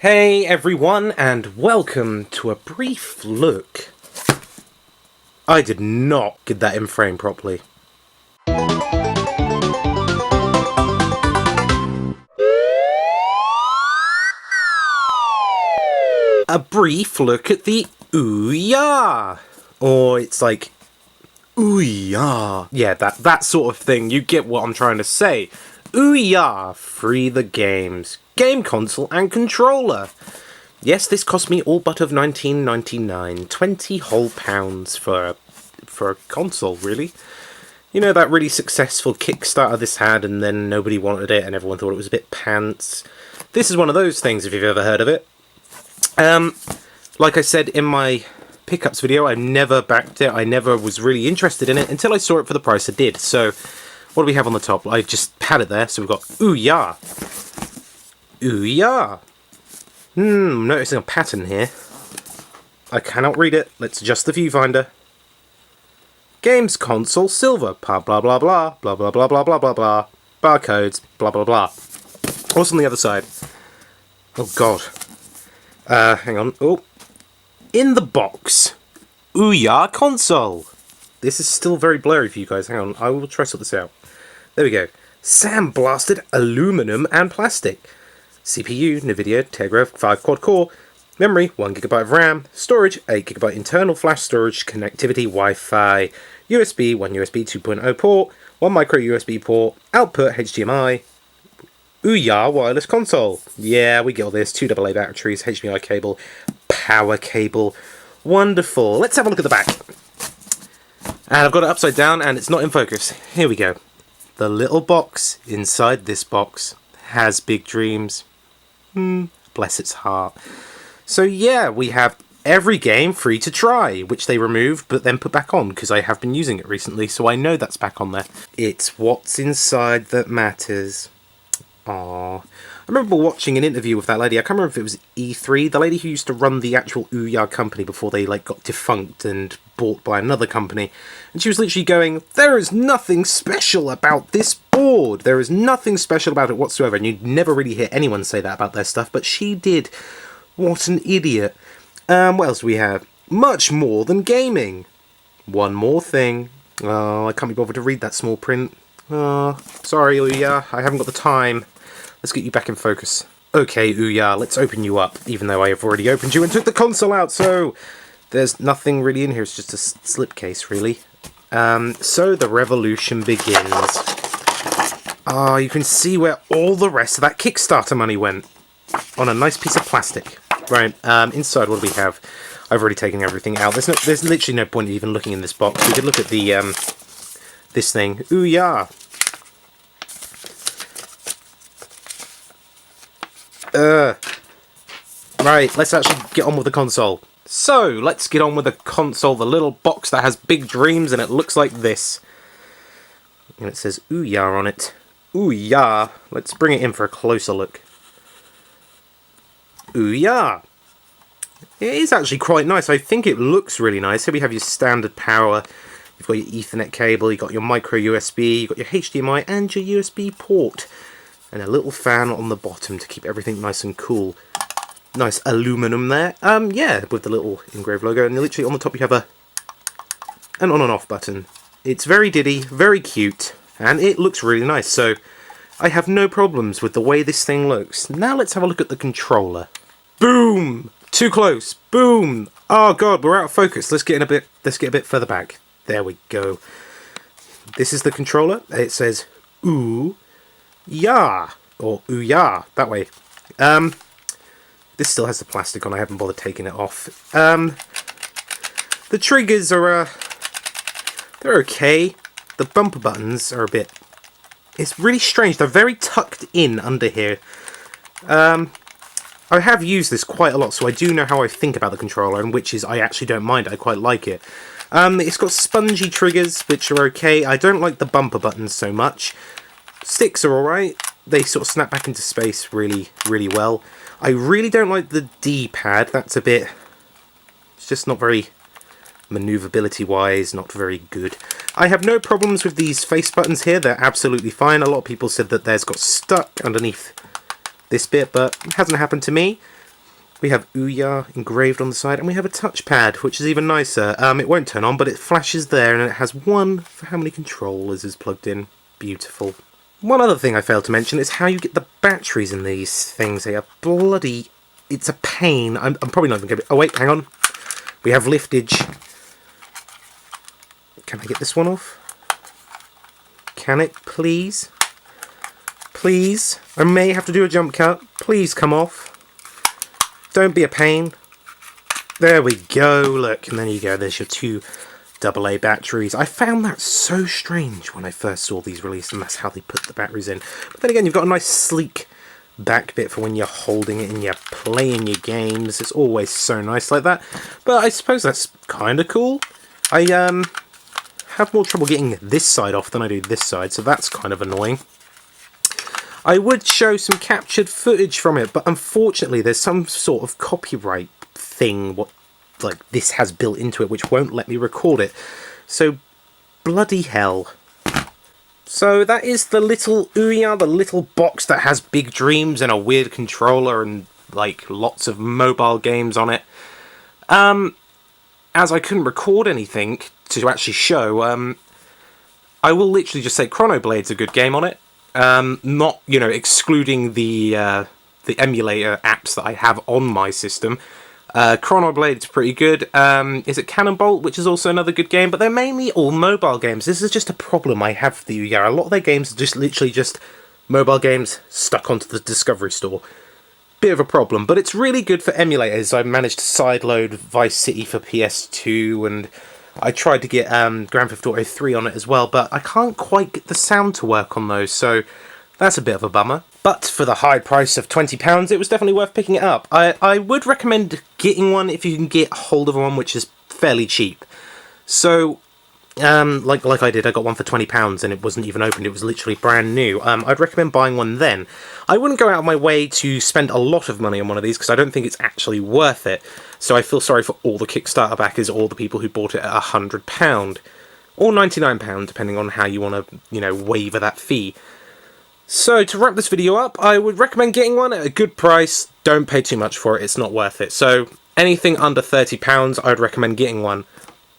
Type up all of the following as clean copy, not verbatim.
Hey everyone, and welcome to a brief look. I did not get that in frame properly. A brief look at the OUYA! Or it's like, OUYA! Yeah, that sort of thing. You get what I'm trying to say. OUYA! Free the games. Game console and controller. Yes, this cost me all but of £19.99. 20 whole pounds for a console, really. You know, that really successful Kickstarter this had, and then nobody wanted it, and everyone thought it was a bit pants. This is one of those things, if you've ever heard of it. Like I said in my pickups video, I never backed it. I never was really interested in it until I saw it for the price I did. So, what do we have on the top? I just had it there, so we've got OUYA. OUYA. I'm noticing a pattern here. I cannot read it. Let's adjust the viewfinder. Games console silver. Blah blah blah blah blah blah blah blah blah blah blah. Barcodes. Blah blah blah. What's on the other side? Oh god. Hang on. Oh. In the box. OUYA console. This is still very blurry for you guys. Hang on. I will try to sort this out. There we go. Sandblasted aluminum and plastic. CPU, NVIDIA, Tegra 5 quad core, memory 1GB of RAM, storage 8GB internal flash storage, connectivity Wi-Fi, USB, 1 USB 2.0 port, 1 micro USB port, output HDMI, OUYA wireless console. Yeah, we get all this. 2 AA batteries, HDMI cable, power cable. Wonderful. Let's have a look at the back. And I've got it upside down and it's not in focus. Here we go. The little box inside this box has big dreams. Bless its heart. So yeah, we have every game free to try, which they removed but then put back on because I have been using it recently, so I know that's back on there. It's what's inside that matters. Aww. I remember watching an interview with that lady. I can't remember if it was E3, the lady who used to run the actual OUYA company before they got defunct and bought by another company. And she was literally going, there is nothing special about this board. There is nothing special about it whatsoever. And you'd never really hear anyone say that about their stuff, but she did. What an idiot. What else do we have? Much more than gaming. One more thing. Oh, I can't be bothered to read that small print. Oh, sorry, OUYA. I haven't got the time. Let's get you back in focus. Okay, OUYA, let's open you up, even though I have already opened you and took the console out, so there's nothing really in here, it's just a slipcase, really. So the revolution begins. Ah, you can see where all the rest of that Kickstarter money went. On a nice piece of plastic. Right, inside what do we have? I've already taken everything out. There's literally no point in even looking in this box. We could look at the, this thing. OUYA. Right, let's actually get on with the console. So, let's get on with the console, the little box that has big dreams, and it looks like this. And it says OUYA on it. OUYA. Let's bring it in for a closer look. OUYA. It is actually quite nice. I think it looks really nice. Here we have your standard power. You've got your Ethernet cable, you've got your micro USB, you've got your HDMI and your USB port. And a little fan on the bottom to keep everything nice and cool. Nice aluminum there. Yeah, with the little engraved logo. And literally on the top you have an on and off button. It's very diddy, very cute, and it looks really nice. So I have no problems with the way this thing looks. Now let's have a look at the controller. Boom! Too close. Boom! Oh god, we're out of focus. Let's get a bit further back. There we go. This is the controller. It says OUYA, or OUYA, that way. This still has the plastic on, I haven't bothered taking it off. The triggers are, they're okay. The bumper buttons are a bit, it's really strange, they're very tucked in under here. I have used this quite a lot, so I do know how I think about the controller, and which is, I actually don't mind, I quite like it. It's got spongy triggers, which are okay. I don't like the bumper buttons so much. Sticks are alright. They sort of snap back into space really, really well. I really don't like the D-pad. That's a bit... It's just not very... maneuverability-wise, not very good. I have no problems with these face buttons here. They're absolutely fine. A lot of people said that theirs got stuck underneath this bit, but it hasn't happened to me. We have Ouya engraved on the side, and we have a touchpad, which is even nicer. It won't turn on, but it flashes there, and it has one for how many controllers is plugged in. Beautiful. One other thing I failed to mention is how you get the batteries in these things. They are bloody... It's a pain. I'm probably not even going to... Oh, wait, hang on. We have liftage. Can I get this one off? Can it, please? Please? I may have to do a jump cut. Please come off. Don't be a pain. There we go. Look, and there you go. There's your two AA batteries. I found that so strange when I first saw these released, and that's how they put the batteries in. But then again, you've got a nice sleek back bit for when you're holding it and you're playing your games. It's always so nice like that. But I suppose that's kind of cool. I have more trouble getting this side off than I do this side, so that's kind of annoying. I would show some captured footage from it, but unfortunately there's some sort of copyright thing what like this has built into it which won't let me record it. So bloody hell. So that is the little Ouya, the little box that has big dreams and a weird controller and like lots of mobile games on it. As I couldn't record anything to actually show, I will literally just say Chronoblade's a good game on it. Not, you know, excluding the emulator apps that I have on my system. Chronoblade's pretty good. Is it Cannonbolt, which is also another good game, but they're mainly all mobile games. This is just a problem I have with the Ouya. A lot of their games are just literally just mobile games stuck onto the Discovery Store. Bit of a problem, but it's really good for emulators. I managed to sideload Vice City for PS2, and I tried to get Grand Theft Auto 3 on it as well, but I can't quite get the sound to work on those, so that's a bit of a bummer. But for the high price of £20, it was definitely worth picking it up. I would recommend getting one if you can get hold of one which is fairly cheap. So, like I did, I got one for £20 and it wasn't even opened, it was literally brand new. I'd recommend buying one then. I wouldn't go out of my way to spend a lot of money on one of these because I don't think it's actually worth it. So I feel sorry for all the Kickstarter backers, all the people who bought it at £100. Or £99, depending on how you want to, you know, waiver that fee. So, to wrap this video up, I would recommend getting one at a good price. Don't pay too much for it, it's not worth it. So, anything under £30, I would recommend getting one.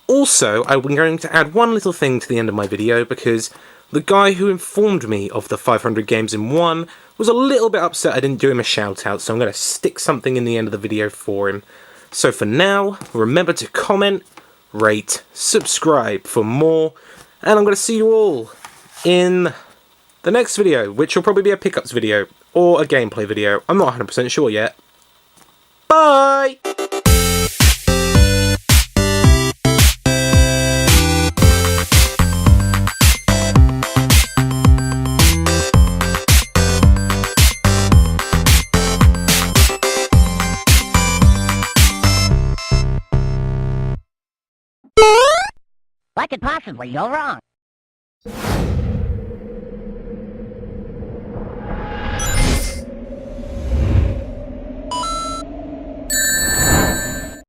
Also, I'm going to add one little thing to the end of my video, because the guy who informed me of the 500 games in one was a little bit upset I didn't do him a shout out, so I'm going to stick something in the end of the video for him. So for now, remember to comment, rate, subscribe for more, and I'm going to see you all in the next video, which will probably be a pickups video, or a gameplay video. I'm not 100% sure yet. Bye! What could possibly go wrong?